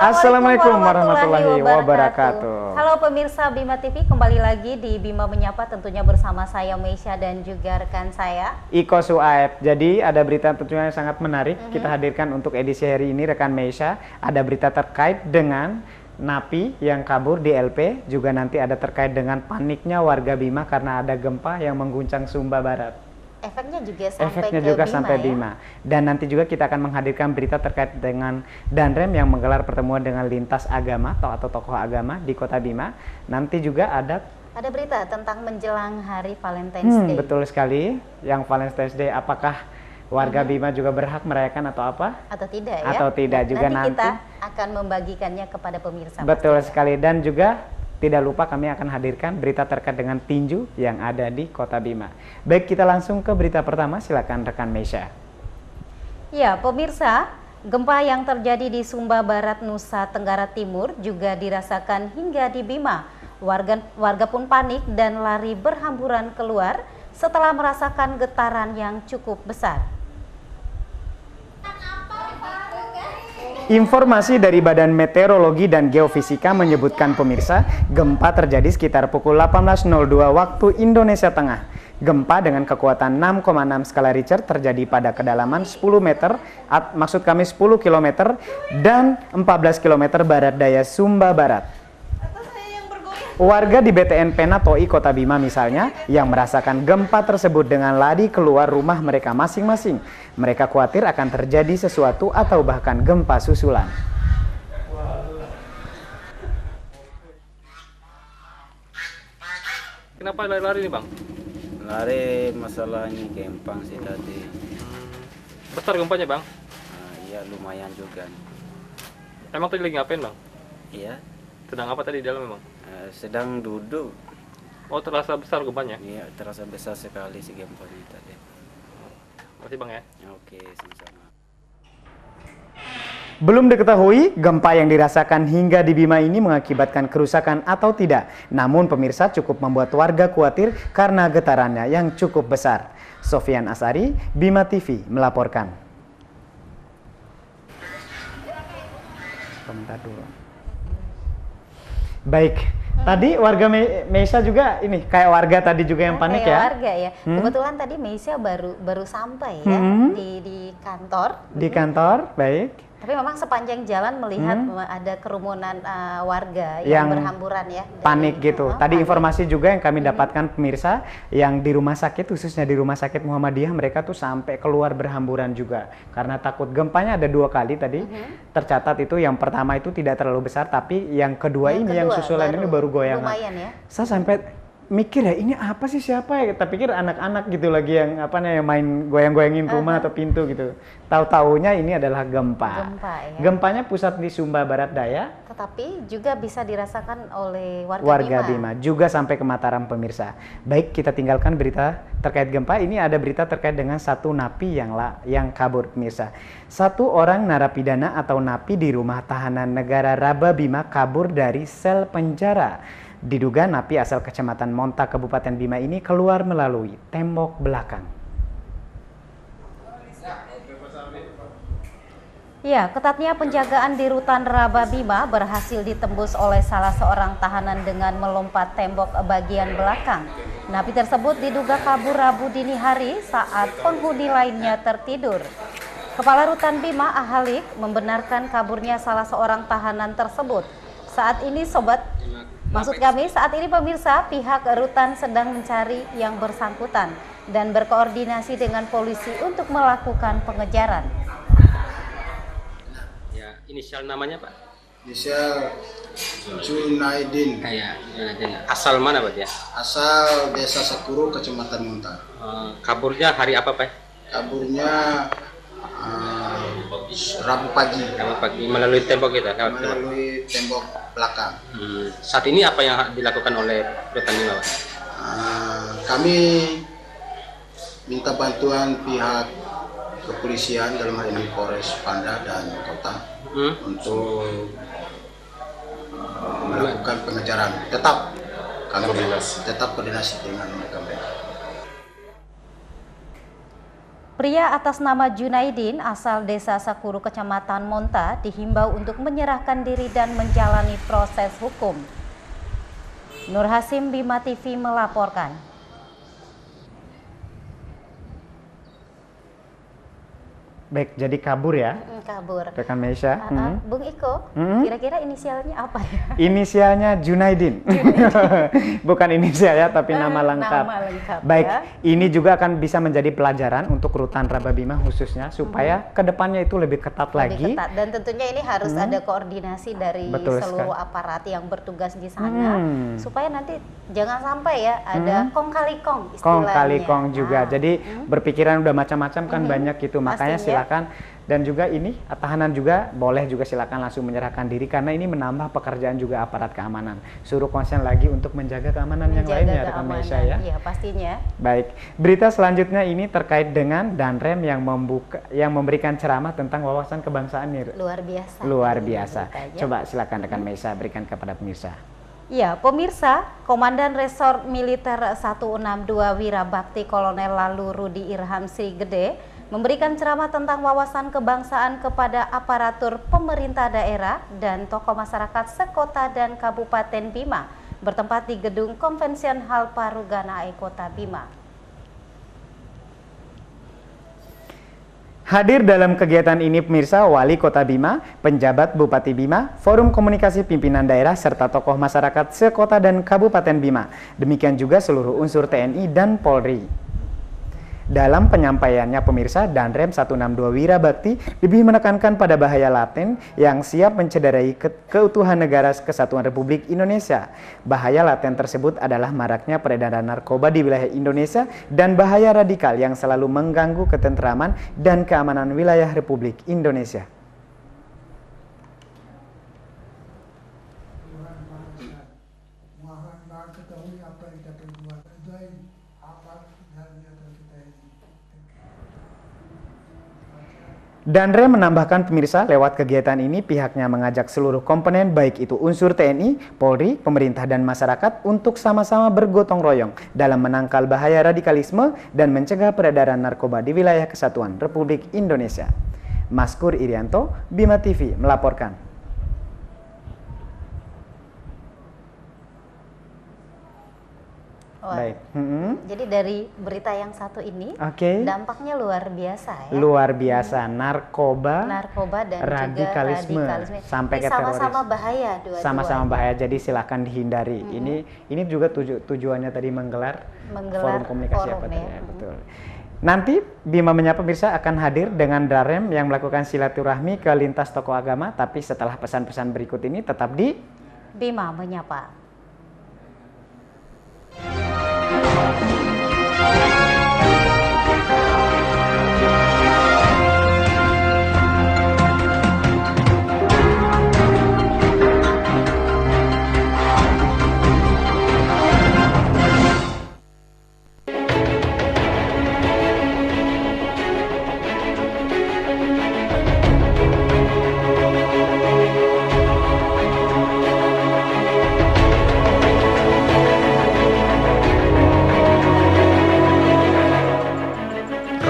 Assalamualaikum warahmatullahi wabarakatuh. Halo pemirsa Bima TV, kembali lagi di Bima Menyapa, tentunya bersama saya Meisha dan juga rekan saya Iko Suaib. Jadi ada berita tentunya sangat menarik kita hadirkan untuk edisi hari ini rekan Meisha. Ada berita terkait dengan napi yang kabur di LP, juga nanti ada terkait dengan paniknya warga Bima karena ada gempa yang mengguncang Sumba Barat. Efeknya juga sampai Bima. Dan nanti juga kita akan menghadirkan berita terkait dengan Danrem yang menggelar pertemuan dengan lintas agama atau tokoh agama di Kota Bima. Nanti juga ada berita tentang menjelang hari Valentine's Day. Betul sekali, yang Valentine's Day apakah warga Bima juga berhak merayakan atau apa? Atau tidak ya? Atau tidak juga nanti kita akan membagikannya kepada pemirsa. Betul sekali, dan juga tidak lupa kami akan hadirkan berita terkait dengan tinju yang ada di Kota Bima. Baik, kita langsung ke berita pertama, silakan rekan Meisha. Ya, pemirsa, gempa yang terjadi di Sumba Barat, Nusa Tenggara Timur juga dirasakan hingga di Bima. Warga pun panik dan lari berhamburan keluar setelah merasakan getaran yang cukup besar. Informasi dari Badan Meteorologi dan Geofisika menyebutkan pemirsa, gempa terjadi sekitar pukul 18.02 waktu Indonesia Tengah. Gempa dengan kekuatan 6,6 skala Richter terjadi pada kedalaman 10 meter, maksud kami 10 km dan 14 km barat daya Sumba Barat. Warga di BTN Penatoi Kota Bima misalnya yang merasakan gempa tersebut dengan lari keluar rumah mereka masing-masing. Mereka khawatir akan terjadi sesuatu atau bahkan gempa susulan. Kenapa lari-lari nih Bang? Lari masalahnya gempang sih tadi. Besar gempanya Bang? Iya lumayan juga. Emang tadi lagi ngapain Bang? Iya. Sedang apa tadi di dalam memang? Sedang duduk. Oh, terasa besar gempanya? Iya, terasa besar sekali si gempanya tadi. Makasih Bang ya. Oke, sama-sama. Belum diketahui gempa yang dirasakan hingga di Bima ini mengakibatkan kerusakan atau tidak. Namun pemirsa cukup membuat warga khawatir karena getarannya yang cukup besar. Sofyan Asari, Bima TV melaporkan. Komentar dulu. Baik, tadi warga Meisha juga ini kayak warga tadi juga yang panik ya? Warga ya. Kebetulan tadi Meisha baru sampai ya di kantor. Di kantor, baik. Tapi memang sepanjang jalan melihat ada kerumunan warga yang berhamburan ya. Panik gitu. Tadi informasi juga yang kami dapatkan pemirsa yang di rumah sakit, khususnya di rumah sakit Muhammadiyah, mereka tuh sampai keluar berhamburan juga. Karena takut gempanya ada 2 kali tadi. Tercatat itu yang pertama itu tidak terlalu besar, tapi yang kedua yang susulan ini baru goyangan. Lumayan ya. Saya sampai mikir ya, ini apa sih, siapa ya? Kita pikir anak-anak gitu lagi yang yang main goyang-goyangin rumah atau pintu gitu. Tahu-taunya ini adalah gempa. Ya. Gempanya pusat di Sumba Barat Daya. Tetapi juga bisa dirasakan oleh warga Bima. Juga sampai ke Mataram pemirsa. Baik, kita tinggalkan berita terkait gempa. Ini ada berita terkait dengan satu napi yang kabur pemirsa. 1 orang narapidana atau napi di rumah tahanan negara Raba Bima kabur dari sel penjara. Diduga napi asal Kecamatan Monta, Kabupaten Bima ini keluar melalui tembok belakang. Ya, ketatnya penjagaan di rutan Raba Bima berhasil ditembus oleh salah seorang tahanan dengan melompat tembok bagian belakang. Napi tersebut diduga kabur Rabu dini hari saat penghuni lainnya tertidur. Kepala Rutan Bima Ahalik membenarkan kaburnya salah seorang tahanan tersebut. Saat ini saat ini pemirsa, pihak rutan sedang mencari yang bersangkutan dan berkoordinasi dengan polisi untuk melakukan pengejaran. Ya, inisial namanya Pak? Inisial Junaidin. Ya, asal mana Pak ya? Asal Desa Sekuru, Kecamatan Monta. Kaburnya hari apa Pak? Kaburnya Rabu pagi. Rabu pagi melalui tembok kita? Melalui tembok belakang. Saat ini apa yang dilakukan oleh Rutan Bima Pak? Kami minta bantuan pihak kepolisian, dalam hal ini Polres Panda dan Kota, untuk melakukan pengejaran. Tetap koordinasi dengan mereka. Pria atas nama Junaidin asal Desa Sakuru, Kecamatan Monta, dihimbau untuk menyerahkan diri dan menjalani proses hukum. Nur Hasim, Bima TV melaporkan. Baik, jadi kabur ya? Kabur. Rekan Meisha. Bung Iko, kira-kira inisialnya apa ya? Inisialnya Junaidin. Bukan inisial ya, tapi nama lengkap. Nama lengkap. Baik, ya. ini juga akan bisa menjadi pelajaran untuk Rutan Rababima khususnya, supaya kedepannya itu lebih ketat lagi. Ketat. Dan tentunya ini harus ada koordinasi dari seluruh aparat yang bertugas di sana, supaya nanti jangan sampai ya ada kong kali kong istilahnya. Kong kali kong juga. Jadi berpikiran udah macam-macam kan banyak gitu. Makanya pastinya. silakan. Dan juga ini tahanan juga boleh juga silakan langsung menyerahkan diri, karena ini menambah pekerjaan juga aparat keamanan. Suruh konsen lagi untuk menjaga keamanan yang lainnya, rekan Meisha ya. Iya, pastinya. Baik, berita selanjutnya ini terkait dengan Danrem yang memberikan ceramah tentang wawasan kebangsaan nih. Luar biasa. Luar biasa. Coba silakan rekan Meisha berikan kepada pemirsa. Ya, pemirsa, Komandan Resort Militer 162 Wirabakti Kolonel Lalu Rudi Irham Srigede memberikan ceramah tentang wawasan kebangsaan kepada aparatur pemerintah daerah dan tokoh masyarakat sekota dan Kabupaten Bima bertempat di Gedung Konvensian Hal Paruganae Kota Bima. Hadir dalam kegiatan ini pemirsa Wali Kota Bima, penjabat Bupati Bima, Forum Komunikasi Pimpinan Daerah serta tokoh masyarakat sekota dan Kabupaten Bima. Demikian juga seluruh unsur TNI dan Polri. Dalam penyampaiannya pemirsa, Danrem 162 Wirabakti lebih menekankan pada bahaya laten yang siap mencederai keutuhan negara kesatuan Republik Indonesia. Bahaya laten tersebut adalah maraknya peredaran narkoba di wilayah Indonesia dan bahaya radikal yang selalu mengganggu ketentraman dan keamanan wilayah Republik Indonesia. Danrem menambahkan pemirsa, lewat kegiatan ini pihaknya mengajak seluruh komponen baik itu unsur TNI, Polri, pemerintah dan masyarakat untuk sama-sama bergotong royong dalam menangkal bahaya radikalisme dan mencegah peredaran narkoba di wilayah kesatuan Republik Indonesia. Maskur Irianto, Bima TV melaporkan. Baik. Jadi dari berita yang satu ini, dampaknya luar biasa ya. Luar biasa, narkoba dan radikalisme sampai ke teroris. Sama-sama bahaya dua-duanya. Sama-sama bahaya, jadi silakan dihindari. Ini juga tujuannya tadi menggelar forum komunikasi apa tadi ya. Betul. Nanti Bima Menyapa pemirsa akan hadir dengan Danrem yang melakukan silaturahmi ke lintas tokoh agama, tapi setelah pesan-pesan berikut ini tetap di Bima Menyapa.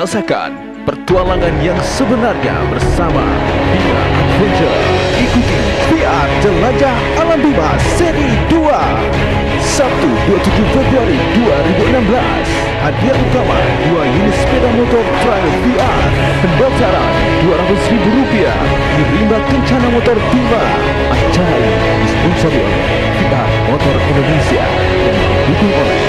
Rasakan pertualangan yang sebenarnya bersama Bima Adventure. Ikuti VR Jelajah Alam Bima Seri 2 Sabtu 27 Februari 2016. Hadiah utama 2 unit sepeda motor trial VR. Pendaftaran Rp200.000 di Rimba Kencana Motor Bima. Acara ini disponsori oleh VR Motor Indonesia dan didukung oleh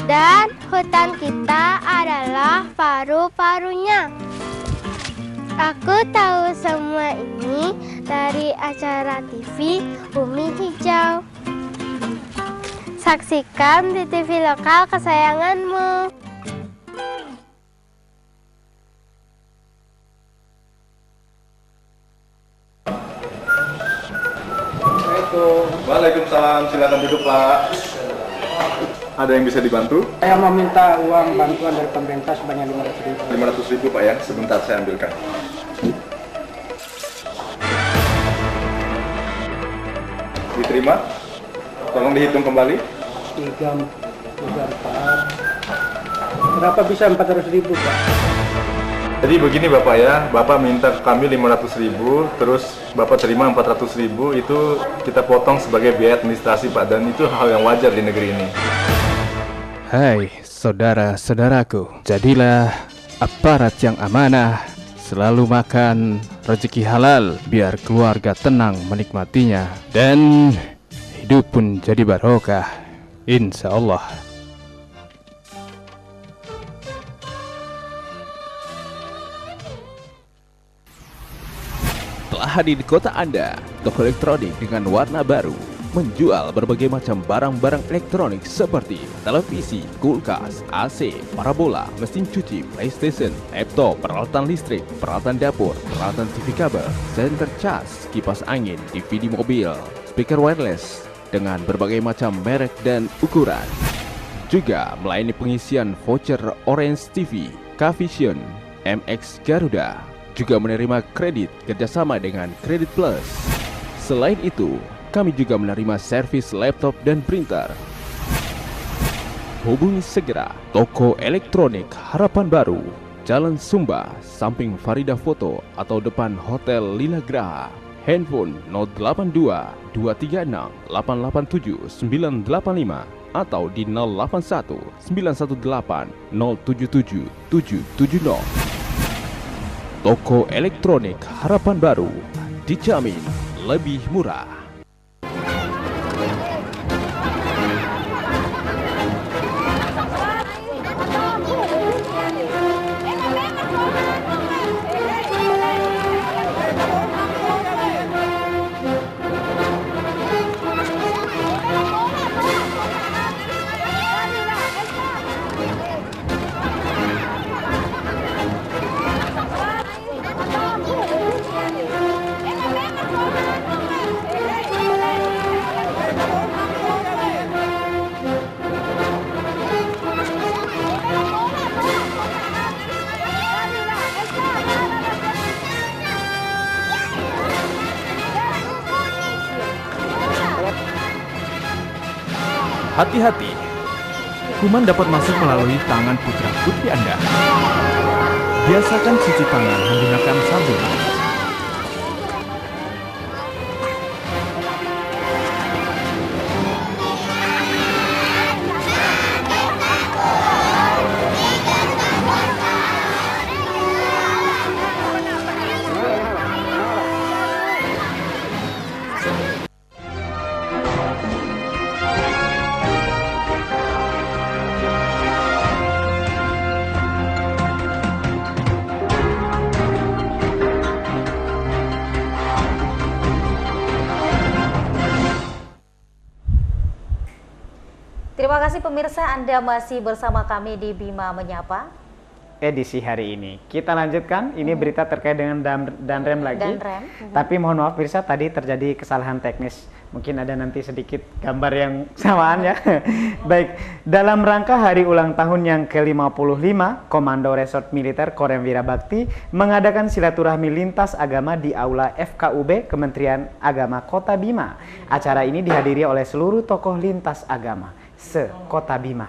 dan hutan kita adalah paru-parunya. Aku tahu semua ini dari acara TV Bumi Hijau. Saksikan di TV lokal kesayanganmu. Assalamualaikum. Waalaikumsalam. Silakan duduk, Pak. Ada yang bisa dibantu? Saya meminta uang bantuan dari pemerintah sebanyak 500.000. 500.000 Pak ya, sebentar saya ambilkan. terima. Tolong dihitung kembali. 3, 4. Berapa bisa 400.000, Pak? Jadi begini Bapak ya, Bapak minta ke kami 500.000, terus Bapak terima 400.000, itu kita potong sebagai biaya administrasi Pak, dan itu hal yang wajar di negeri ini. Hai saudara-saudaraku, jadilah aparat yang amanah, selalu makan rezeki halal biar keluarga tenang menikmatinya dan hidup pun jadi barokah, insya Allah. Telah hadir di kota Anda, toko elektronik dengan warna baru, menjual berbagai macam barang-barang elektronik seperti televisi, kulkas, AC, parabola, mesin cuci, PlayStation, laptop, peralatan listrik, peralatan dapur, peralatan TV kabel, senter cas, kipas angin, DVD mobil, speaker wireless dengan berbagai macam merek dan ukuran. Juga melayani pengisian voucher Orange TV, Kavision, MX Garuda. Juga menerima kredit kerjasama dengan Kredit Plus. Selain itu, kami juga menerima servis laptop dan printer. Hubungi segera toko elektronik Harapan Baru, Jalan Sumba, samping Farida Foto atau depan Hotel Lila Graha. Handphone 082 236 887 985 atau di 081 918 077 770. Toko elektronik Harapan Baru, dijamin lebih murah. Hati-hati, kuman dapat masuk melalui tangan putra-putri Anda. Biasakan cuci tangan menggunakan sabun. Terima kasih pemirsa, Anda masih bersama kami di Bima Menyapa. Edisi hari ini kita lanjutkan, ini berita terkait dengan Danrem lagi. Danrem. Tapi mohon maaf pemirsa, tadi terjadi kesalahan teknis. Mungkin ada nanti sedikit gambar yang samaan ya. Baik, dalam rangka hari ulang tahun yang ke-55, Komando Resort Militer Korem Wirabakti mengadakan silaturahmi lintas agama di Aula FKUB Kementerian Agama Kota Bima. Acara ini dihadiri oleh seluruh tokoh lintas agama se-Kota Bima.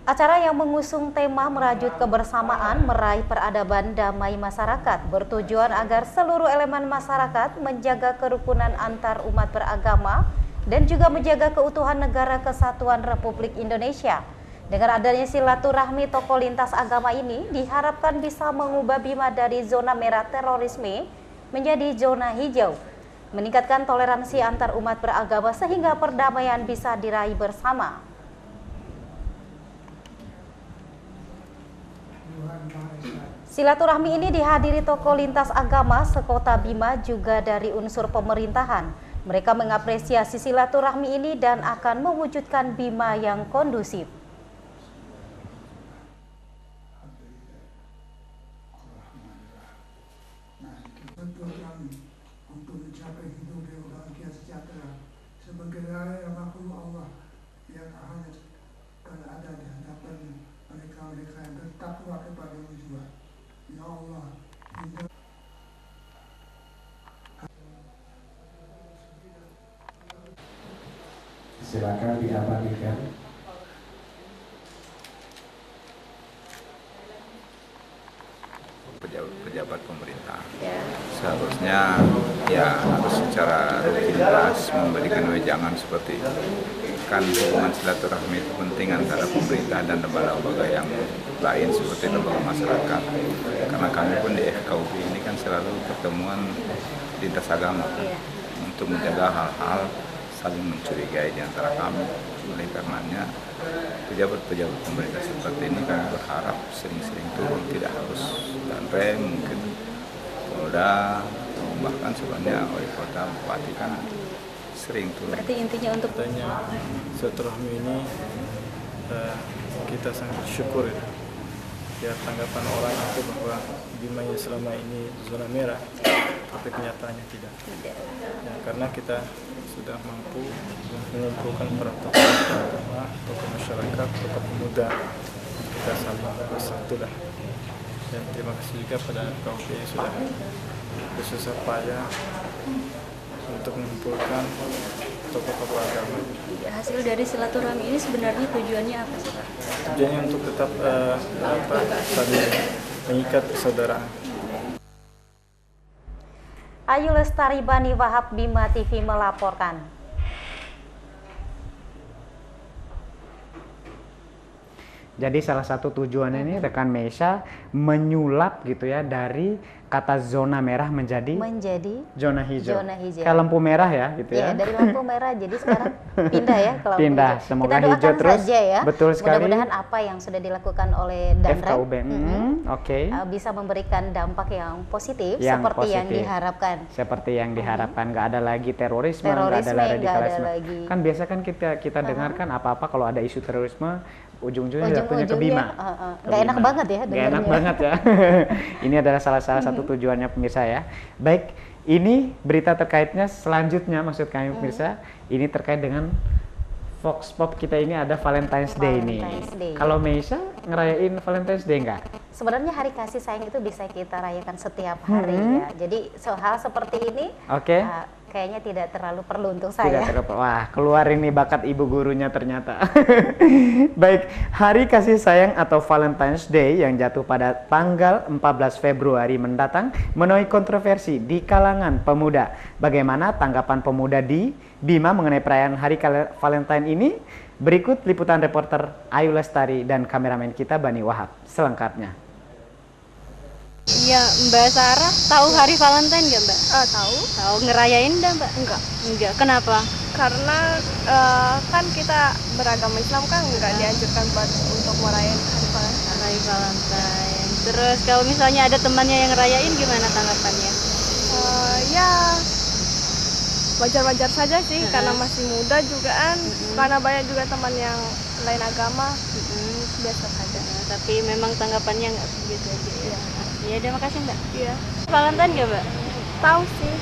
Acara yang mengusung tema merajut kebersamaan, meraih peradaban damai masyarakat bertujuan agar seluruh elemen masyarakat menjaga kerukunan antar umat beragama dan juga menjaga keutuhan negara kesatuan Republik Indonesia. Dengan adanya silaturahmi tokoh lintas agama ini diharapkan bisa mengubah Bima dari zona merah terorisme menjadi zona hijau, meningkatkan toleransi antar umat beragama sehingga perdamaian bisa diraih bersama. Silaturahmi ini dihadiri tokoh lintas agama se-Kota Bima juga dari unsur pemerintahan. Mereka mengapresiasi silaturahmi ini dan akan mewujudkan Bima yang kondusif. Untuk mencapai hidup yang bahagia sejahtera sebagai rakyat makhluk Allah yang hanya akan ada di hadapan mereka yang bertakwa kepada-Mu juga. Ya Allah, pejabat pemerintah. Seharusnya ya harus secara rutinitas memberikan wejangan seperti itu. Kan hubungan silaturahmi itu penting antara pemerintah dan lembaga-lembaga yang lain seperti lembaga masyarakat. Karena kami pun di FKUB ini kan selalu pertemuan lintas agama untuk menjaga hal-hal saling mencurigai di antara kami. Oleh karenanya pejabat-pejabat pemerintah seperti ini kami berharap sering-sering turun, tidak harus Danrem, mungkin Polda, bahkan sebenarnya wali kota, bupati kan sering turun. Berarti intinya untuk silaturahmi ini kita sangat syukur ya tanggapan orang itu bahwa Bima yang selama ini zona merah, tapi kenyataannya tidak. Ya, karena kita sudah mampu mengumpulkan para tokoh agama, tokoh masyarakat, tokoh pemuda, kita saling bersatu lah. Dan terima kasih juga pada KUP yang sudah bersusah payah untuk mengumpulkan tokoh-tokoh agama. Hasil dari silaturahmi ini sebenarnya tujuannya apa sih Pak? Tujuannya untuk tetap saling mengikat persaudaraan. Ayu Lestari Bani Wahab, Bima TV melaporkan. Jadi salah satu tujuannya ini rekan Meisha menyulap gitu ya dari kata zona merah menjadi zona hijau. Kayak lampu merah ya gitu ya. Iya, dari lampu merah jadi sekarang pindah ya ke lampu pindah. hijau. Semoga kita hijau terus. Saja ya. Betul sekali. Mudah-mudahan apa yang sudah dilakukan oleh Danrem FKUB bisa memberikan dampak yang positif seperti yang diharapkan. Seperti yang diharapkan, nggak ada lagi terorisme, nggak ada radikalisme. Kan biasa kan kita dengarkan apa-apa kalau ada isu terorisme ujung-ujungnya jatuhnya ke Bima. Nggak enak banget ya. Nggak enak banget ya. Ini adalah salah satu tujuannya pemirsa ya. Baik, ini berita terkaitnya selanjutnya maksud kami pemirsa, ini terkait dengan Vox Pop kita ini ada Valentine's Day ini. Kalau Meisha ngerayain Valentine's Day nggak? Sebenarnya hari kasih sayang itu bisa kita rayakan setiap hari ya. Jadi hal seperti ini kayaknya tidak terlalu perlu untuk saya. Wah, keluar ini bakat ibu gurunya ternyata. Baik, Hari Kasih Sayang atau Valentine's Day yang jatuh pada tanggal 14 Februari mendatang menuai kontroversi di kalangan pemuda. Bagaimana tanggapan pemuda di Bima mengenai perayaan Hari Valentine ini? Berikut liputan reporter Ayu Lestari dan kameramen kita Bani Wahab selengkapnya. Iya, Mbak Sarah tahu hari Valentine nggak Mbak? Tahu. Tahu, ngerayain dah Mbak? Enggak. Kenapa? Karena kan kita beragama Islam kan nggak dianjurkan buat untuk merayain hari Valentine. Hari Valentine. Terus kalau misalnya ada temannya yang ngerayain gimana tanggapannya? Ya wajar-wajar saja sih karena masih muda juga kan. Karena banyak juga teman yang lain agama. Biasa saja. Tapi memang tanggapannya nggak begitu aja ya. Iya, terima kasih Mbak. Iya. Valentine nggak Mbak? Tahu sih.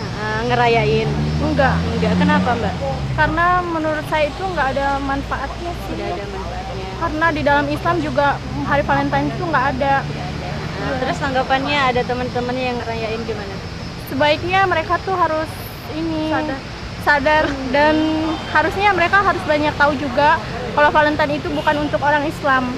Ngerayain? Enggak. Kenapa Mbak? Karena menurut saya itu nggak ada manfaatnya sih. Tidak ada manfaatnya. Karena di dalam Islam juga hari Valentine itu nggak ada. Terus tanggapannya ada teman-temannya yang ngerayain gimana? Sebaiknya mereka tuh harus sadar dan harusnya mereka harus banyak tahu juga kalau Valentine itu bukan untuk orang Islam.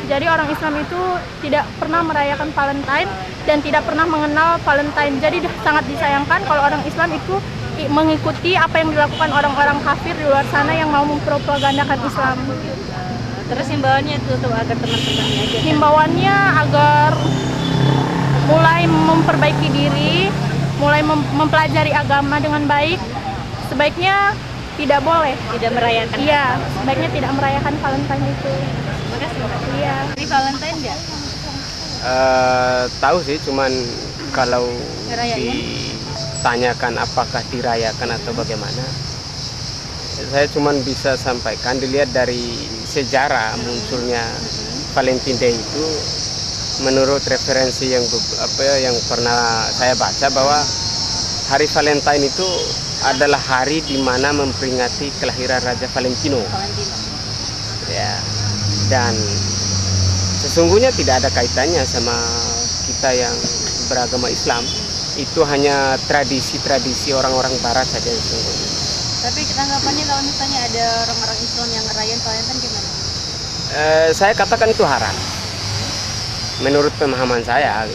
Jadi orang Islam itu tidak pernah merayakan Valentine dan tidak pernah mengenal Valentine. Jadi sangat disayangkan kalau orang Islam itu mengikuti apa yang dilakukan orang-orang kafir di luar sana yang mau mempropagandakan Islam. Terus himbauannya itu agar teman-temannya aja. Himbauannya agar mulai memperbaiki diri, mulai mempelajari agama dengan baik. Sebaiknya tidak boleh. Tidak merayakan. Iya, sebaiknya tidak merayakan Valentine itu. Iya. Hari Valentine nggak? Tahu sih, cuman kalau ditanyakan apakah dirayakan atau bagaimana, saya cuman bisa sampaikan dilihat dari sejarah munculnya Valentine Day itu. Menurut referensi yang pernah saya baca bahwa hari Valentine itu adalah hari di mana memperingati kelahiran Raja Valentino. Ya. Dan sesungguhnya tidak ada kaitannya sama kita yang beragama Islam. Itu hanya tradisi-tradisi orang-orang barat saja sesungguhnya. Tapi tanggapannya kalau misalnya ada orang-orang Islam yang ngerayain Valentine gimana? Saya katakan itu haram. Menurut pemahaman saya.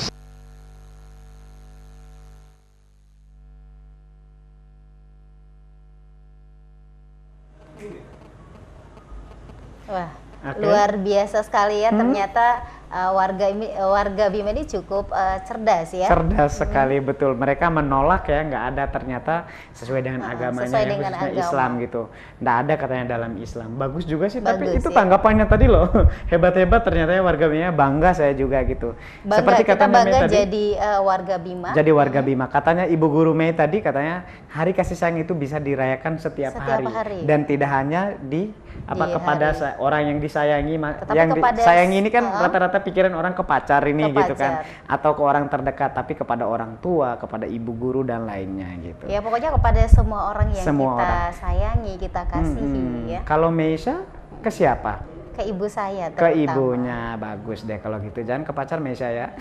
Luar biasa sekali ya, ternyata warga Bima ini cukup cerdas ya. Cerdas sekali, betul. Mereka menolak ya, nggak ada ternyata sesuai dengan agamanya, sesuai ya, dengan khususnya agama. Islam gitu. Nggak ada katanya dalam Islam. Bagus juga sih, tapi Bagus, itu ya. tanggapannya tadi loh. Hebat-hebat ternyata ya warga Bima, bangga saya juga gitu. Bangga, Seperti kita kata Mei bangga tadi, jadi warga Bima. jadi warga Bima. Katanya Ibu Guru Mei tadi katanya hari kasih sayang itu bisa dirayakan setiap hari. Dan tidak hanya di kepada orang yang disayangi, yang disayangi ini kan rata-rata pikiran orang ke pacar ini gitu kan, atau ke orang terdekat, tapi kepada orang tua, kepada ibu guru dan lainnya gitu. Ya pokoknya kepada semua orang yang Semua kita orang. sayangi, kita kasihi ya. Kalau Meisha ke siapa? Ke ibu saya Ke terutama. ibunya. Bagus deh kalau gitu, jangan ke pacar Meisha ya.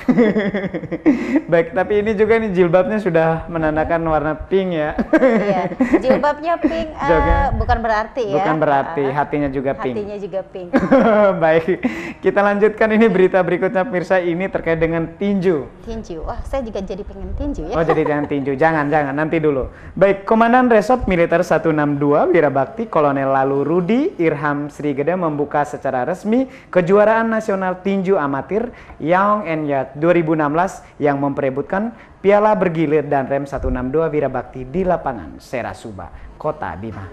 Baik, tapi ini juga nih jilbabnya sudah menandakan warna pink ya. Iya, jilbabnya pink, bukan berarti ya. Bukan berarti, hatinya juga pink. Hatinya juga pink. Baik, kita lanjutkan ini berita berikutnya pemirsa, ini terkait dengan tinju. Tinju, wah saya juga jadi pengen tinju ya. Oh jadi dengan tinju, jangan nanti dulu. Baik, Komandan Resort Militer 162 Wirabakti Kolonel Lalu Rudi Irham Srigede membuka secara resmi kejuaraan nasional tinju amatir Yaong Enyat 2016 yang memperebutkan piala bergilir dan rem 162 Wirabakti di lapangan Serasuba, Kota Bima.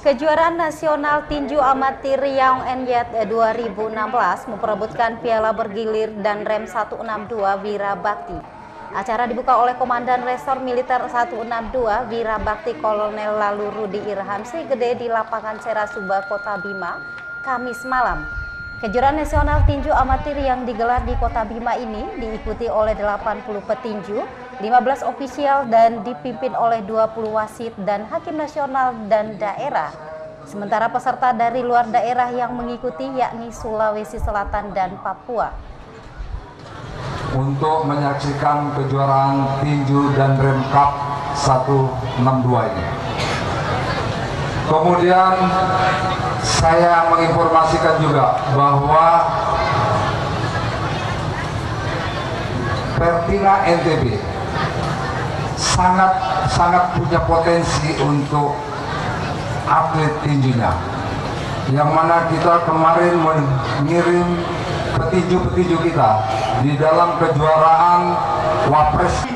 Kejuaraan nasional tinju amatir Yaong Enyat 2016 memperebutkan piala bergilir dan rem 162 Wirabakti. Acara dibuka oleh Komandan Resor Militer 162 Wirabakti Kolonel Lalu Rudi Irham Srigede di lapangan Serasuba, Kota Bima, Kamis malam. Kejuaraan nasional tinju amatir yang digelar di Kota Bima ini diikuti oleh 80 petinju, 15 ofisial dan dipimpin oleh 20 wasit dan hakim nasional dan daerah. Sementara peserta dari luar daerah yang mengikuti yakni Sulawesi Selatan dan Papua. Untuk menyaksikan kejuaraan tinju dan rem cup 162 ini. Kemudian saya menginformasikan juga bahwa Pertina NTB sangat punya potensi untuk atlet tinjunya, yang mana kita kemarin mengirim petinju-petinju kita di dalam kejuaraan Wapres.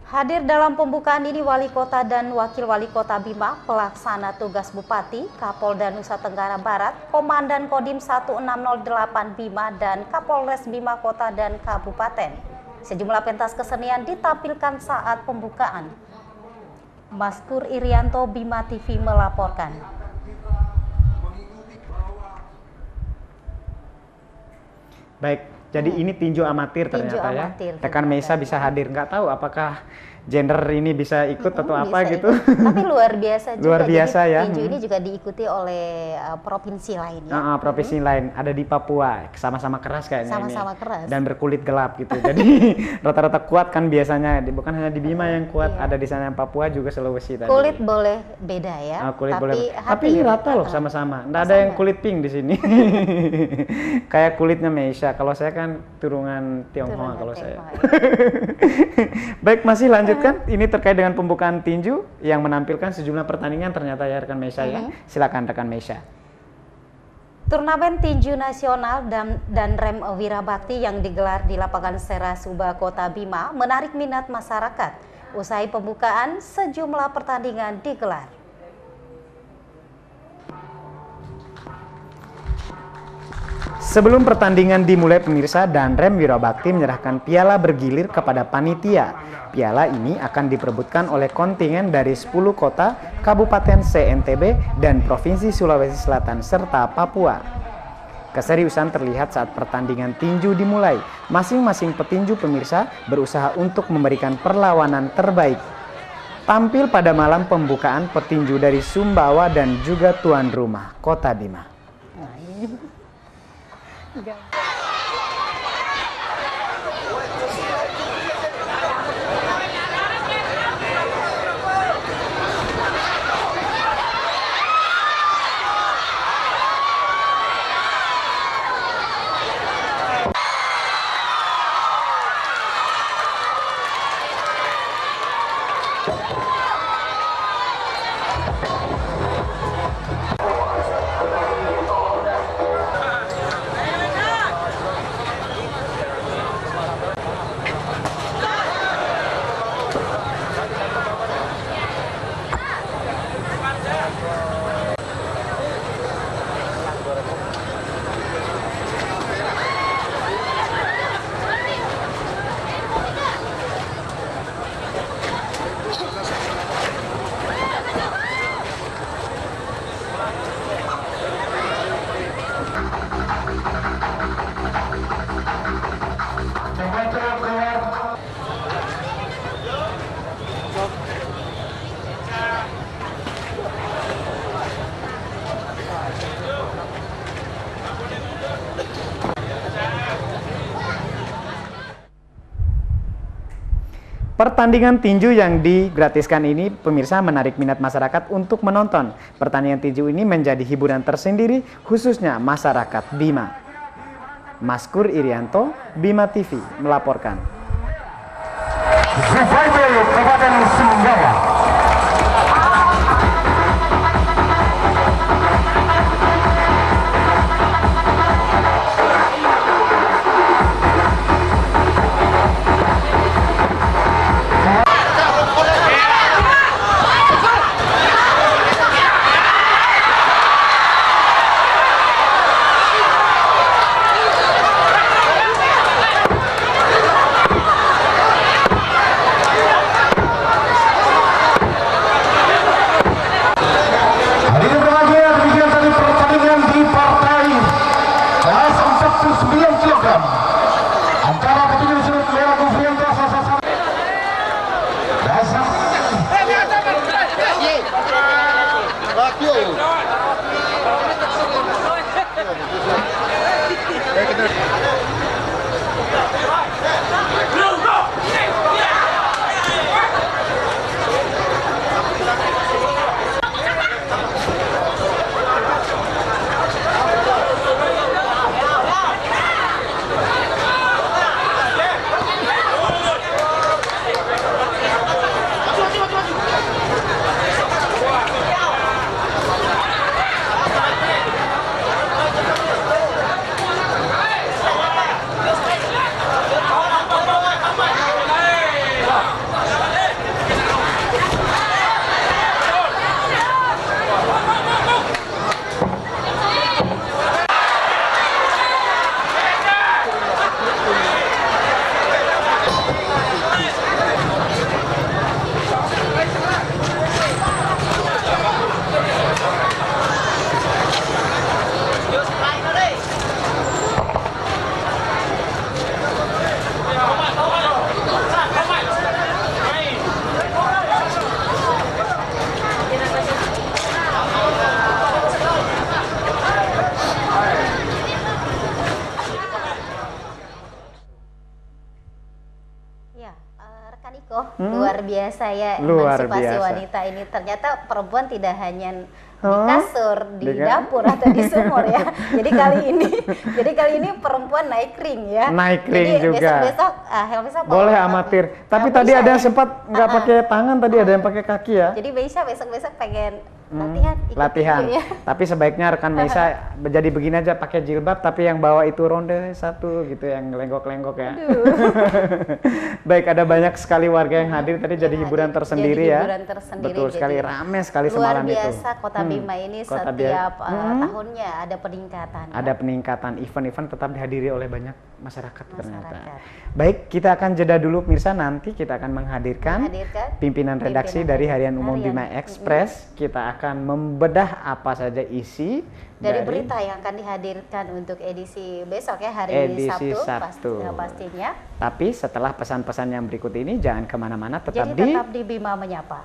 Hadir dalam pembukaan ini Wali Kota dan Wakil Wali Kota Bima, Pelaksana Tugas Bupati, Kapolda Nusa Tenggara Barat, Komandan Kodim 1608 Bima, dan Kapolres Bima Kota dan Kabupaten. Sejumlah pentas kesenian ditampilkan saat pembukaan. Maskur Irianto, Bima TV melaporkan. Baik, jadi ini tinju amatir ternyata ya. Rekan Meisha bisa hadir, nggak tahu apakah gender ini bisa ikut atau apa bisa gitu. Tapi luar biasa juga. Luar biasa jadi, ya. Tinju ini juga diikuti oleh provinsi lain ya. Provinsi lain ada di Papua, sama-sama keras kayaknya. Sama-sama ini. keras. Dan berkulit gelap gitu. Jadi rata-rata kuat kan biasanya, bukan hanya di Bima yang kuat, ada di sana yang Papua juga Sulawesi tadi. Kulit boleh beda ya. Kulit tapi boleh. Tapi ini rata loh sama-sama. Nggak ada yang kulit pink di sini. Kayak kulitnya Meisha. Kalau saya kan turunan Tionghoa kalau saya. Baik, masih lanjutkan. Ini terkait dengan pembukaan tinju yang menampilkan sejumlah pertandingan ternyata ya rekan Meisha ya. Silakan rekan Meisha. Turnamen tinju nasional dan rem Wirabakti yang digelar di lapangan Serasuba Kota Bima menarik minat masyarakat. Usai pembukaan, sejumlah pertandingan digelar. Sebelum pertandingan dimulai pemirsa, dan rem Wirabakti menyerahkan piala bergilir kepada panitia. Piala ini akan diperebutkan oleh kontingen dari 10 kota, kabupaten se-NTB, dan Provinsi Sulawesi Selatan serta Papua. Keseriusan terlihat saat pertandingan tinju dimulai. Masing-masing petinju pemirsa berusaha untuk memberikan perlawanan terbaik. Tampil pada malam pembukaan petinju dari Sumbawa dan juga tuan rumah Kota Bima. Pertandingan tinju yang digratiskan ini, pemirsa, menarik minat masyarakat untuk menonton. Pertandingan tinju ini menjadi hiburan tersendiri khususnya masyarakat Bima. Maskur Irianto, Bima TV melaporkan. Luar biasa ya, luar emansipasi biasa. wanita ini. Ternyata perempuan tidak hanya di kasur, di dapur atau di sumur ya. Jadi kali ini perempuan naik ring ya. Naik ring juga. Besok Helmisa boleh amatir. Tapi tadi ada yang sempat nggak pakai tangan, tadi ada yang pakai kaki ya. Jadi Meisha besok pengen latihan. Ya. Tapi sebaiknya rekan Meisha jadi begini aja, pakai jilbab tapi yang bawa itu ronde satu gitu, yang lenggok-lenggok ya. Baik, ada banyak sekali warga yang hadir tadi, jadi hiburan tersendiri ya. Betul sekali, ramai sekali semalam itu. Luar biasa Kota Bima ini setiap tahunnya ada peningkatan. Ada peningkatan, event-event tetap dihadiri oleh banyak masyarakat ternyata. Baik, kita akan jeda dulu pemirsa, nanti kita akan menghadirkan pimpinan redaksi dari Harian Umum Bima Express. Kita akan membedah apa saja isi dari berita yang akan dihadirkan untuk edisi besok ya, hari Sabtu. Pastinya. Tapi setelah pesan-pesan yang berikut ini, jangan kemana-mana, tetap di Bima Menyapa.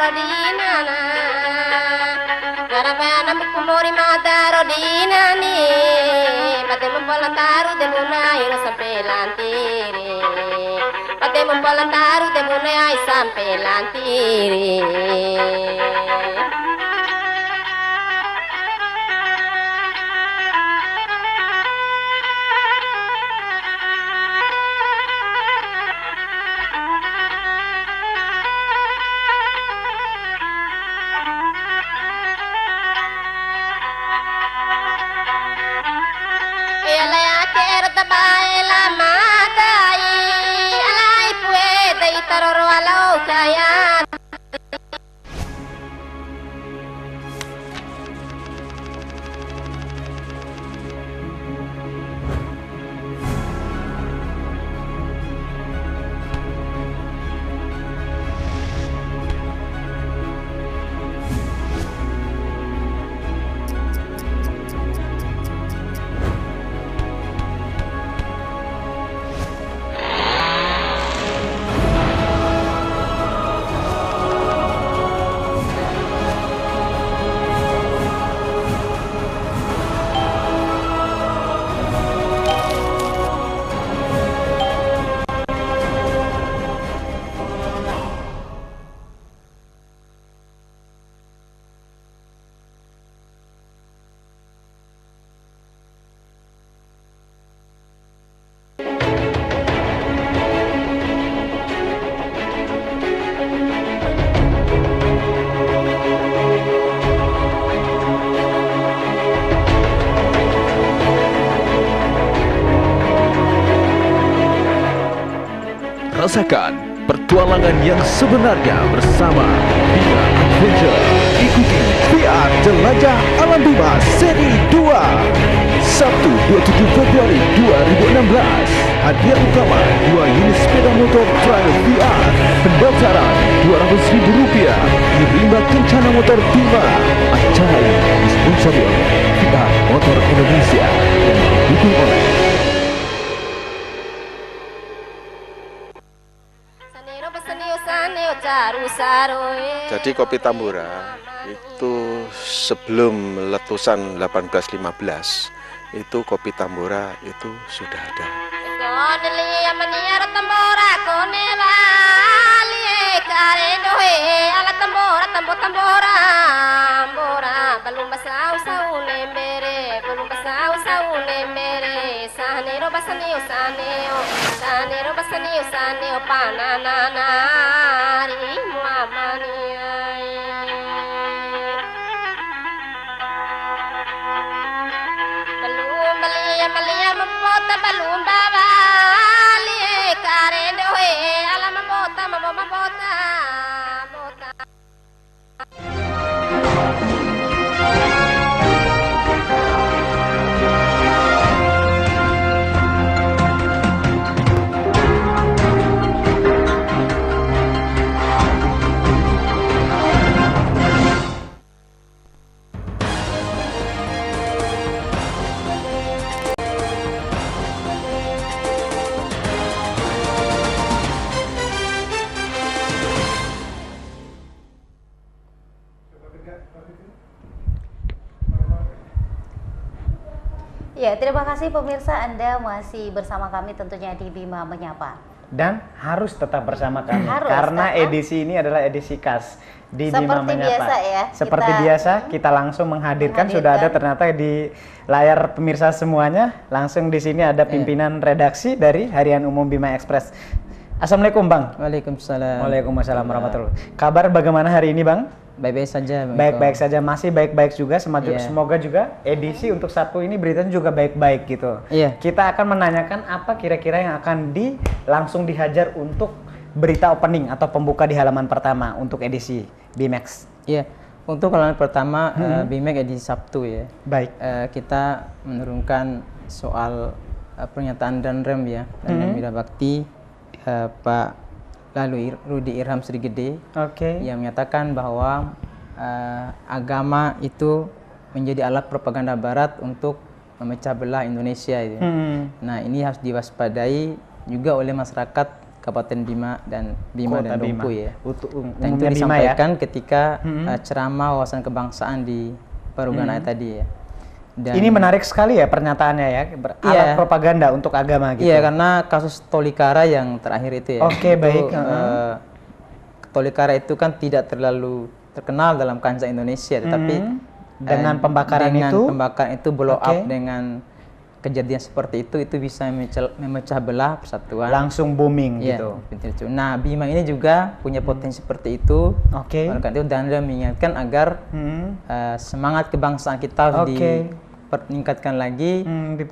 rodinana Garabana bukumori mata rodinani Pate mempolantaru de munai sampai lantiri Pate mempolantaru de munai sampai lantiri Rasakan pertualangan yang sebenarnya bersama Bima Adventure. Ikuti VR Jelajah Alam Bima Seri 2 Sabtu 27 Februari 2016. Hadiah utama 2 unit sepeda motor trial VR. Pendaftaran Rp200.000. Rimba Kencana Motor Bima. Acara ini disponsori oleh VR Motor Indonesia dan didukung oleh Jadi kopi Tambora itu sebelum letusan 1815 itu kopi Tambora itu sudah ada. Ya, terima kasih pemirsa, Anda masih bersama kami tentunya di Bima Menyapa. Dan harus tetap bersama kami Harus, karena edisi ini adalah edisi khas di Bima Seperti Menyapa. biasa ya, Seperti biasa kita langsung menghadirkan, sudah ada ternyata di layar pemirsa semuanya. Langsung di sini ada pimpinan redaksi dari Harian Umum Bima Express. Assalamualaikum Bang. Waalaikumsalam. Waalaikumsalam warahmatullahi. Kabar bagaimana hari ini Bang? Baik-baik saja. Baik-baik saja, masih baik-baik juga. Semoga juga edisi untuk Sabtu ini beritanya juga baik-baik gitu. Iya. Kita akan menanyakan apa kira-kira yang akan langsung dihajar untuk berita opening atau pembuka di halaman pertama untuk edisi BMAX. Iya. Untuk halaman pertama BMAX edisi Sabtu ya. Baik. Kita menurunkan soal pernyataan Danrem ya, Danrem Wira Bakti, Pak lalu Rudi Irham Srigede yang menyatakan bahwa agama itu menjadi alat propaganda Barat untuk memecah belah Indonesia itu. Nah, ini harus diwaspadai juga oleh masyarakat Kabupaten Bima dan Dompu ya. Dan itu Bima disampaikan ketika ceramah wawasan kebangsaan di Parugana tadi ya. Dan ini menarik sekali ya pernyataannya ya, alat propaganda untuk agama gitu. Iya, karena kasus Tolikara yang terakhir itu ya. Oke, baik. Tolikara itu kan tidak terlalu terkenal dalam kancah Indonesia, tetapi dengan pembakaran itu blow up dengan kejadian seperti itu bisa memecah belah persatuan. Langsung booming gitu. Nah, Bima ini juga punya potensi seperti itu. Oke. Oleh karena itu Dandra mengingatkan agar semangat kebangsaan kita harus dipertingkatkan lagi,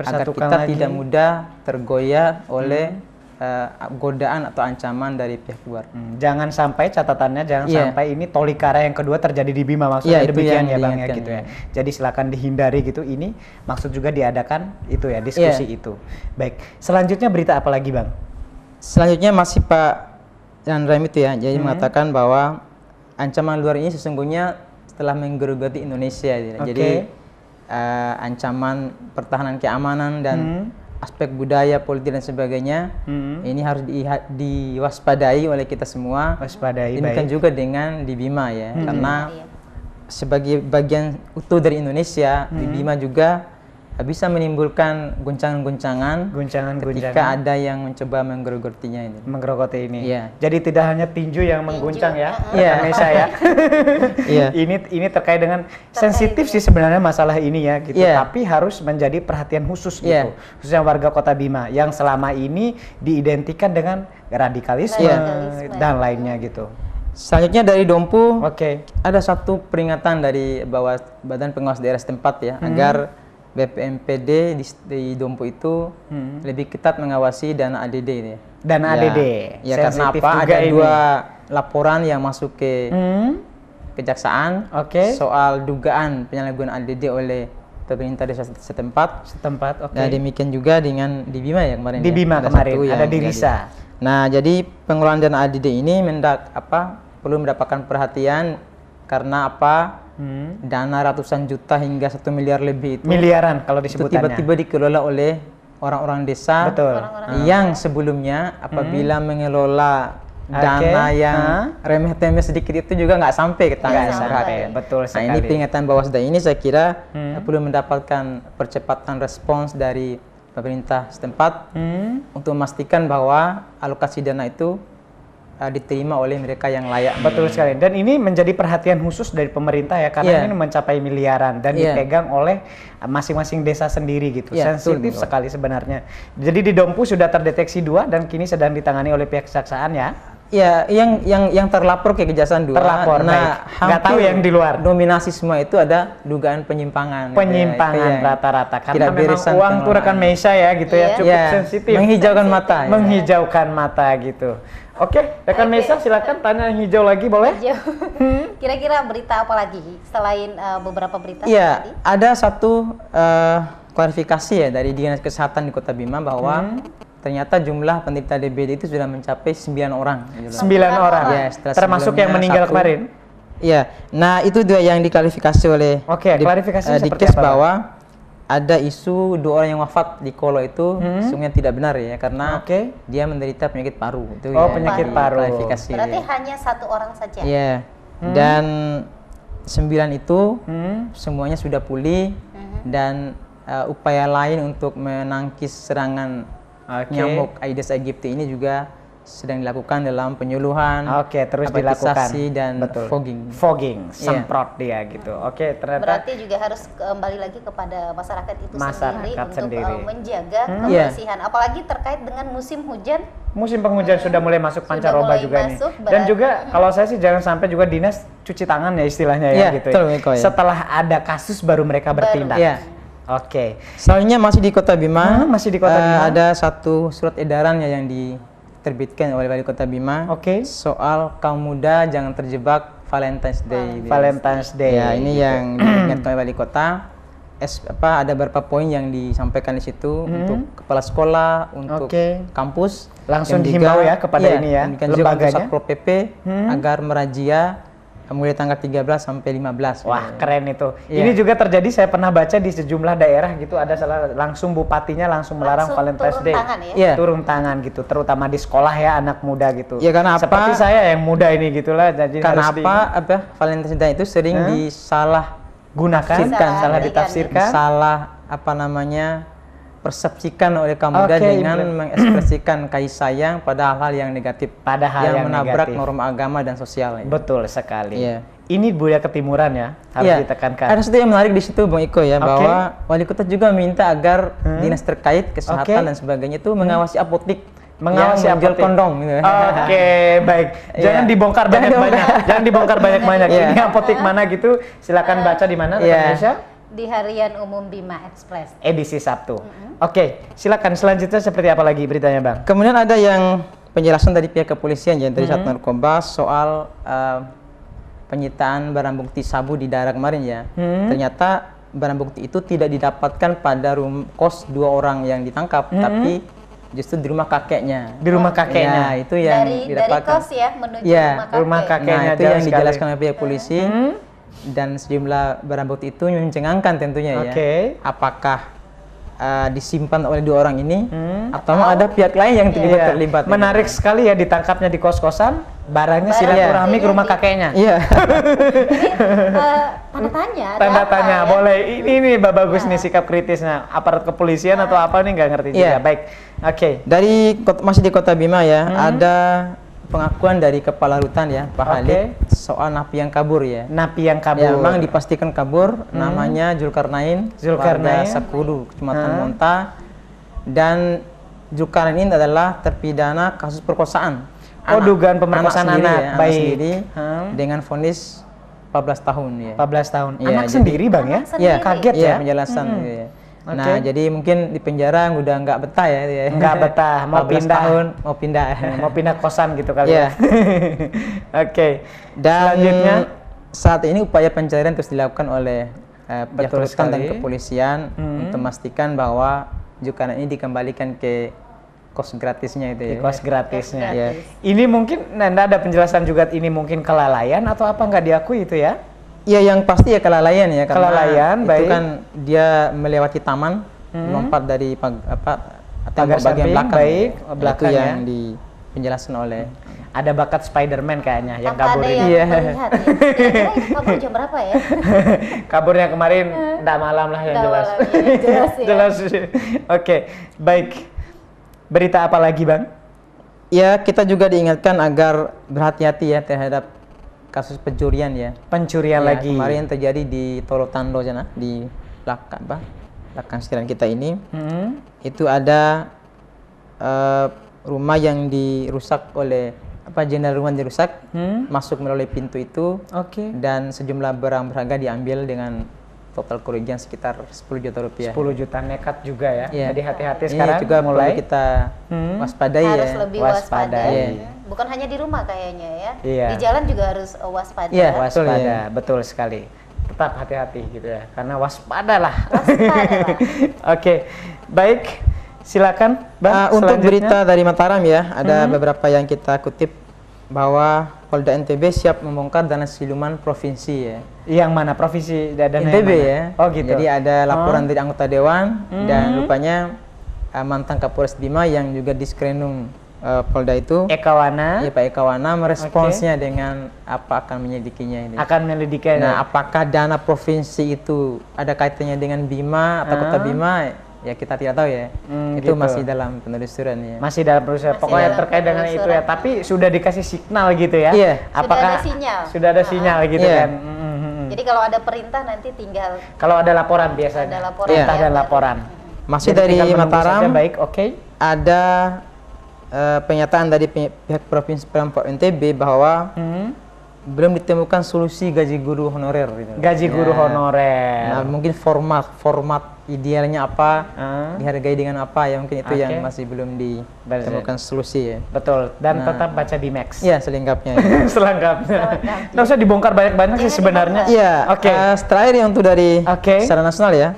agar kita tidak mudah tergoyah oleh godaan atau ancaman dari pihak luar. Jangan sampai catatannya sampai ini Tolikara yang kedua terjadi di Bima, maksudnya demikian ya Bang ya gitu ya. Jadi silakan dihindari gitu. Ini maksud juga diadakan itu ya, diskusi itu. Baik, selanjutnya berita apa lagi Bang? Selanjutnya masih Pak Dandra itu ya. Jadi mengatakan bahwa ancaman luar ini sesungguhnya telah menggerogoti Indonesia gitu. Jadi ancaman pertahanan keamanan dan aspek budaya, politik dan sebagainya ini harus diwaspadai oleh kita semua. Demikian juga dengan di Bima ya, karena sebagai bagian utuh dari Indonesia, di Bima juga bisa menimbulkan goncangan-goncangan ketika ada yang mencoba menggerogotinya ini. Menggerogoti ini. Iya. Jadi tidak hanya tinju yang mengguncang ya, Indonesia ya. Ini terkait dengan sensitif sih sebenarnya masalah ini ya gitu. Tapi harus menjadi perhatian khusus gitu. Khususnya warga Kota Bima yang selama ini diidentikan dengan radikalisme dan lainnya gitu. Selanjutnya dari Dompu, ada satu peringatan dari Badan Pengawas Daerah setempat ya, agar BPMPD di Dompu itu lebih ketat mengawasi dana ADD ini. Dana ADD. Ya, karena apa? Ada dua laporan yang masuk ke kejaksaan soal dugaan penyalahgunaan ADD oleh pemerintah desa setempat. Nah, demikian juga dengan di Bima ya kemarin. Di Bima kemarin ada di Risa. Nah, jadi pengelolaan dana ADD ini perlu mendapatkan perhatian karena apa? Dana ratusan juta hingga 1 miliar lebih itu miliaran kalau disebutannya tiba-tiba dikelola oleh orang-orang desa yang sebelumnya apabila mengelola dana yang remeh-temeh sedikit itu juga nggak sampai ke tangan masyarakat. Betul sekali. Nah, ini peringatan Bawasda ini saya kira perlu mendapatkan percepatan respons dari pemerintah setempat untuk memastikan bahwa alokasi dana itu diterima oleh mereka yang layak. Betul sekali. Dan ini menjadi perhatian khusus dari pemerintah ya, karena ini mencapai miliaran dan dipegang oleh masing-masing desa sendiri gitu. Sensitif sekali sebenarnya. Jadi di Dompu sudah terdeteksi 2 dan kini sedang ditangani oleh pihak kejaksaan ya. Ya, yang terlapor ke Kejaksaan 2. Terlapor, nah, nggak tahu yang di luar. Dominasi semua itu ada dugaan penyimpangan. Penyimpangan rata-rata. Karena memang uang tuh rekan Meisha ya gitu ya, cukup sensitif. Menghijaukan mata. Menghijaukan mata gitu. Oke, rekan Meisha silakan tanya yang hijau lagi boleh? Kira-kira berita apa lagi selain beberapa berita tadi? Iya, ada satu klarifikasi ya dari Dinas Kesehatan di Kota Bima bahwa ternyata jumlah penderita DBD itu sudah mencapai 9 orang. 9 orang? Ya, termasuk yang meninggal kemarin? Iya, nah itu dua yang diklarifikasi oleh klarifikasi Dikes bahwa ada isu 2 orang yang wafat di Kolo itu sungguhnya tidak benar ya, karena dia menderita penyakit paru. Itu penyakit paru. Berarti hanya 1 orang saja? Iya, dan 9 itu semuanya sudah pulih dan upaya lain untuk menangkis serangan nyamuk Aedes aegypti ini juga sedang dilakukan dalam penyuluhan, terus dilakukan dan fogging, semprot dia gitu. Ternyata berarti juga harus kembali lagi kepada masyarakat itu sendiri untuk menjaga kebersihan, apalagi terkait dengan musim hujan. Musim penghujan sudah mulai masuk pancaroba juga nih. Dan juga kalau saya sih jangan sampai juga dinas cuci tangan ya istilahnya ya gitu. Setelah ada kasus baru mereka bertindak. Selanjutnya masih di Kota Bima. Masih di Kota Bima. Ada satu surat edaran yang diterbitkan oleh Wali Kota Bima soal kaum muda jangan terjebak Valentine's Day. Valentine's Day. Ya, ini yang diingatkan oleh Wali Kota. Ada beberapa poin yang disampaikan di situ untuk kepala sekolah, untuk kampus. Langsung dihimbau ya kepada ini ya, lembaganya. Satpol PP agar merazia mulai tanggal 13 sampai 15. Wah, keren itu. Ini juga terjadi, saya pernah baca di sejumlah daerah gitu, ada langsung bupatinya langsung melarang Valentine's Day. Turun tangan gitu, terutama di sekolah ya, anak muda gitu. Ya, karena seperti saya yang muda ini gitulah. Jadi karena Valentine's Day itu sering salah ditafsirkan, salah persepsikan oleh kaum muda dengan mengekspresikan kasih sayang pada hal-hal yang negatif, yang menabrak norma agama dan sosial. Betul sekali. Ini budaya ketimuran ya, harus ditekankan. Ada sesuatu yang menarik di situ, Bang Iko ya, bahwa wali kota juga minta agar dinas terkait kesehatan dan sebagainya itu mengawasi apotik, yang menjual kondom gitu. Baik. Jangan dibongkar banyak-banyak. Jangan dibongkar banyak-banyak. Ini apotik mana gitu, silakan baca di mana Indonesia. Di Harian Umum Bima Express. Edisi Sabtu. Silakan selanjutnya seperti apa lagi beritanya, Bang? Kemudian ada yang penjelasan dari pihak kepolisian ya, dari Satuan Narkoba soal penyitaan barang bukti sabu di daerah kemarin ya. Ternyata barang bukti itu tidak didapatkan pada kos 2 orang yang ditangkap, tapi justru di rumah kakeknya. Di rumah kakeknya. Ya, itu yang didapatkan. Dari kos ya menuju rumah kakeknya. Nah, itu yang dijelaskan oleh pihak polisi. Dan sejumlah barang bukti itu mencengangkan tentunya ya. Apakah disimpan oleh 2 orang ini atau ada pihak lain yang terlibat. Menarik sekali ya, ditangkapnya di kos-kosan, barangnya silaturahmi ke rumah kakeknya. Tanda tanya. Boleh. Ini bagus nih sikap kritisnya. Aparat kepolisian atau apa nih, nggak ngerti juga. Baik. Masih di Kota Bima ya, ada pengakuan dari Kepala Rutan ya, Pak Halid, soal napi yang kabur ya. Napi yang kabur. Ya, memang dipastikan kabur, namanya Zulkarnain, warga Sakudu, Kecamatan Monta. Dan Zulkarnain ini adalah terpidana kasus perkosaan. Dugaan pemerkosaan anak. Baik. Sendiri, dengan vonis 14 tahun ya. 14 tahun. Ya, anak sendiri, Bang ya? Iya, kaget ya penjelasan ya. Nah, jadi mungkin di penjara udah nggak betah ya. Nggak betah, mau pindah kosan gitu kali ya. Dan selanjutnya saat ini upaya pencarian terus dilakukan oleh pihak Rutan dan kepolisian untuk memastikan bahwa Zulkarnain ini dikembalikan ke kos gratisnya itu ya. Kos gratisnya. Ini mungkin Anda ada penjelasan juga, ini mungkin kelalaian atau apa, nggak diakui itu ya? Ya, yang pasti ya kelalaian ya, karena kelalaian, itu kan dia melewati taman, lompat dari tembok bagian belakang. Itu yang di penjelasan oleh ada bakat Spiderman kayaknya yang kabur ini. Melihat, ya. Kabur jam berapa ya? Kaburnya kemarin enggak malam lah yang jelas. Jelas. Baik. Berita apa lagi, Bang? Ya, kita juga diingatkan agar berhati-hati ya terhadap kasus pencurian ya. Pencurian lagi. Kemarin terjadi di Tolotando sana, di belakang sekitaran kita ini. Itu ada rumah yang dirusak oleh jendela rumah dirusak, masuk melalui pintu itu. Dan sejumlah barang berharga diambil dengan total kerugian sekitar 10 juta rupiah. 10 juta, nekat juga ya. Jadi hati-hati sekarang juga mulai kita waspadai ya. Harus lebih waspada. Bukan hanya di rumah kayaknya ya. Di jalan juga harus waspada. Waspada, betul sekali. Tetap hati-hati gitu ya. Karena waspadalah. Baik. Silakan, Bang. Untuk berita dari Mataram ya, ada beberapa yang kita kutip bahwa Polda NTB siap membongkar dana siluman provinsi ya. Yang mana provinsi dana NTB ya? Gitu. Jadi ada laporan dari anggota dewan dan rupanya mantan Kapolres Bima yang juga diskrenum Polda itu, Ekawana. Ya, Pak Ekawana meresponsnya dengan apa akan menyelidikinya ini. Akan menyelidikinya. Nah, apakah dana provinsi itu ada kaitannya dengan Bima atau Kota Bima? Ya kita tidak tahu ya. Itu masih dalam penelusuran ya. Masih dalam penelusuran. Pokoknya terkait dengan itu ya. Tapi sudah dikasih signal gitu ya. Apakah sudah ada sinyal gitu kan. Jadi kalau ada perintah nanti tinggal. Kalau ada laporan biasanya. Ada laporan. Perintah dan laporan. Masih dari Mataram. Baik, ada pernyataan dari pihak Provinsi Pemprov NTB bahwa belum ditemukan solusi gaji guru honorer gitu. Gaji guru honorer. Nah, mungkin format idealnya apa, dihargai dengan apa ya, mungkin itu yang masih belum ditemukan solusi ya. Betul. Dan tetap baca di Max. Iya, selengkapnya. Selengkapnya. Nggak usah dibongkar banyak-banyak sih sebenarnya. Iya. Terakhir yang untuk dari secara nasional ya,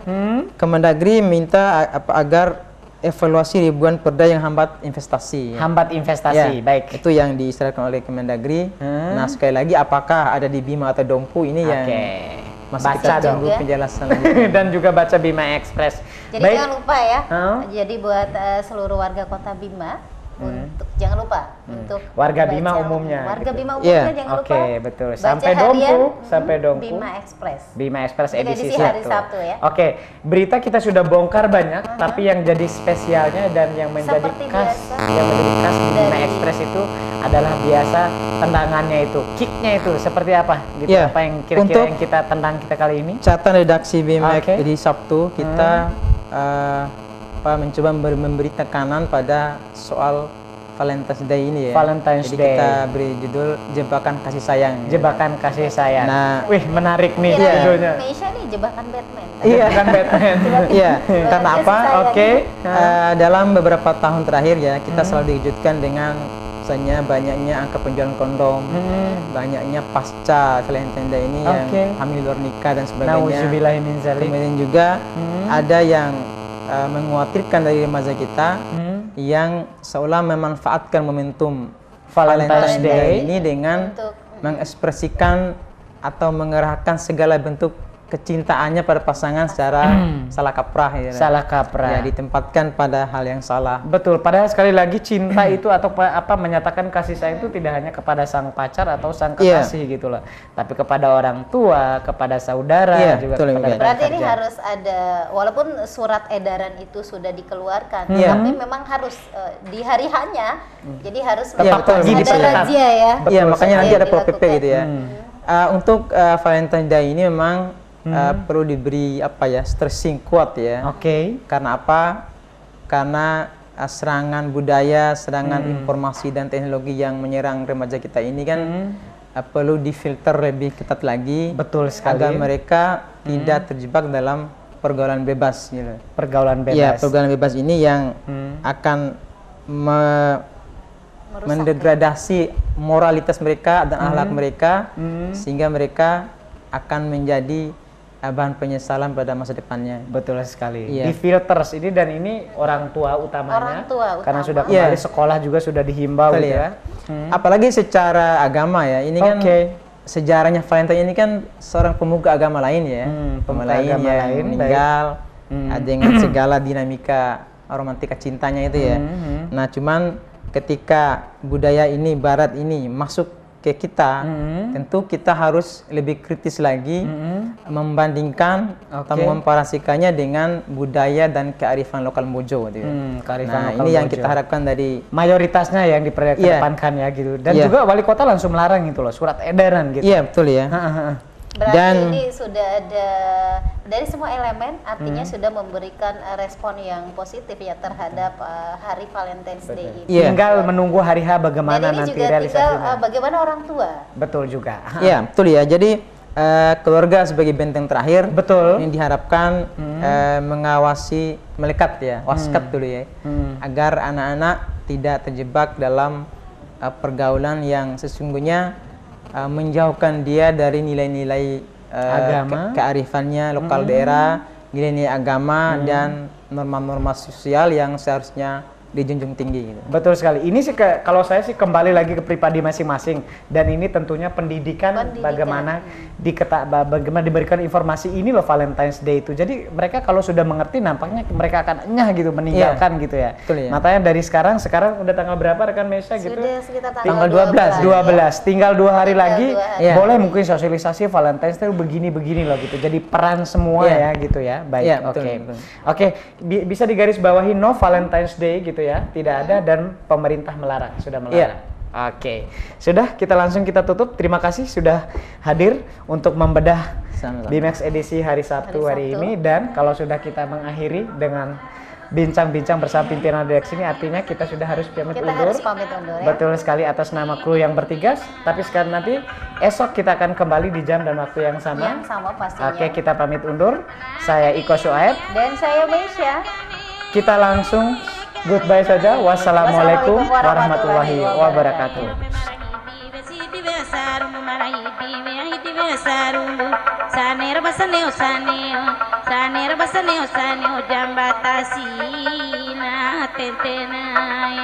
Kemendagri minta agar evaluasi ribuan perda yang hambat investasi. Hambat investasi, baik. Itu yang diistilahkan oleh Kemendagri. Nah, sekali lagi apakah ada di Bima atau Dompu ini yang masih kita tunggu penjelasan dan juga baca Bima Express. Jadi jangan lupa ya. Jadi buat seluruh warga Kota Bima, untuk jangan lupa untuk warga Bima umumnya. Warga Bima umumnya jangan lupa. Oke, betul. Sampai Dompu, Bima Express. Bima Express edisi hari Sabtu ya. Oke, berita kita sudah bongkar banyak, tapi yang jadi spesialnya dan yang menjadi khas, di Bima Express itu adalah biasa tendangannya itu, kicknya itu seperti apa? Gitu. Apa yang kira-kira yang kita tendang kita kali ini? Catatan redaksi Bima di Sabtu kita mencoba memberi tekanan pada soal Valentine's Day ini ya. Valentine's Jadi Day. kita beri judul Jebakan Kasih Sayang. Jebakan Kasih Sayang. Nah, wih menarik nih judulnya. Indonesia nih jebakan Batman. Iya, jebakan Batman. Iya, karena apa? Dalam beberapa tahun terakhir ya kita selalu dikejutkan dengan misalnya banyaknya angka penjualan kondom, banyaknya pasca Valentine's Day ini yang hamil luar nikah dan sebagainya. Kemudian juga ada yang mengkhawatirkan dari remaja kita yang seolah memanfaatkan momentum Valentine's Day ini dengan mengekspresikan atau mengerahkan segala bentuk kecintaannya pada pasangan secara salah kaprah ya. Salah kaprah. Ya, ditempatkan pada hal yang salah. Betul. Padahal sekali lagi cinta itu atau menyatakan kasih sayang itu tidak hanya kepada sang pacar atau sang kekasih gitu loh, tapi kepada orang tua, kepada saudara juga kepada berarti ini harus ada, walaupun surat edaran itu sudah dikeluarkan, tapi memang harus di hari hanya, jadi harus ada razia ya. Iya, makanya nanti ada Pol PP gitu ya. Untuk Valentine's Day ini memang perlu diberi stressing kuat ya. Karena apa? Karena serangan budaya, serangan informasi dan teknologi yang menyerang remaja kita ini kan perlu difilter lebih ketat lagi. Betul sekali. Agar mereka tidak terjebak dalam pergaulan bebas gitu. Pergaulan bebas. Iya, pergaulan bebas ini yang akan mendegradasi moralitas mereka dan akhlak mereka sehingga mereka akan menjadi bahan penyesalan pada masa depannya. Betul sekali. Di filters ini dan ini orang tua utamanya. Karena sudah kembali sekolah juga sudah dihimbau gitu ya. Apalagi secara agama ya. Ini kan sejarahnya Valentine ini kan seorang pemuka agama lain ya. Pemuka agama lain meninggal dengan segala dinamika romantika cintanya itu ya. Nah, cuman ketika budaya ini barat ini masuk ke kita, tentu kita harus lebih kritis lagi membandingkan atau memparasikannya dengan budaya dan kearifan lokal Mojo gitu. Nah, ini yang kita harapkan dari mayoritasnya yang diperdepankan ya gitu. Dan juga wali kota langsung melarang gitu loh, surat edaran gitu. Iya, betul ya. Berarti ini sudah ada dari semua elemen, artinya sudah memberikan respon yang positif ya terhadap hari Valentine's Day ini. Tinggal menunggu hari H bagaimana nanti realisasinya. Tinggal bagaimana orang tua. Betul juga. Iya, betul ya. Jadi keluarga sebagai benteng terakhir yang diharapkan mengawasi, melekat ya, waskat dulu ya, agar anak-anak tidak terjebak dalam pergaulan yang sesungguhnya menjauhkan dia dari nilai-nilai kearifannya lokal daerah, nilai-nilai agama dan norma-norma sosial yang seharusnya dijunjung tinggi gitu. Betul sekali. Ini sih kalau saya sih kembali lagi ke pribadi masing-masing, dan ini tentunya pendidikan. Bagaimana bagaimana diberikan informasi ini loh Valentine's Day itu. Jadi mereka kalau sudah mengerti nampaknya mereka akan enyah gitu meninggalkan gitu ya. Makanya dari sekarang udah tanggal berapa rekan Mesya gitu? Sudah sekitar tanggal 12. Tinggal 2 hari lagi. Boleh mungkin sosialisasi Valentine's Day begini-begini loh gitu. Jadi peran semua ya gitu ya. Baik. Oke. Bisa digaris bawahi no Valentine's Day gitu ya, tidak ada dan pemerintah melarang, sudah melarang. Oke, sudah kita langsung kita tutup. Terima kasih sudah hadir untuk membedah BIMAX edisi hari Sabtu hari ini, dan kalau sudah kita mengakhiri dengan bincang-bincang bersama pimpinan redaksi ini, artinya kita sudah harus pamit undur. Harus pamit undur ya. Betul sekali atas nama kru yang bertiga. Tapi sekarang nanti esok kita akan kembali di jam dan waktu yang sama. Yang sama pastinya. Oke, kita pamit undur. Saya Iko Shoaib dan saya Mesya. Kita langsung goodbye saja. Wassalamualaikum warahmatullahi wabarakatuh. Sanir basaneo jambatasina tentenai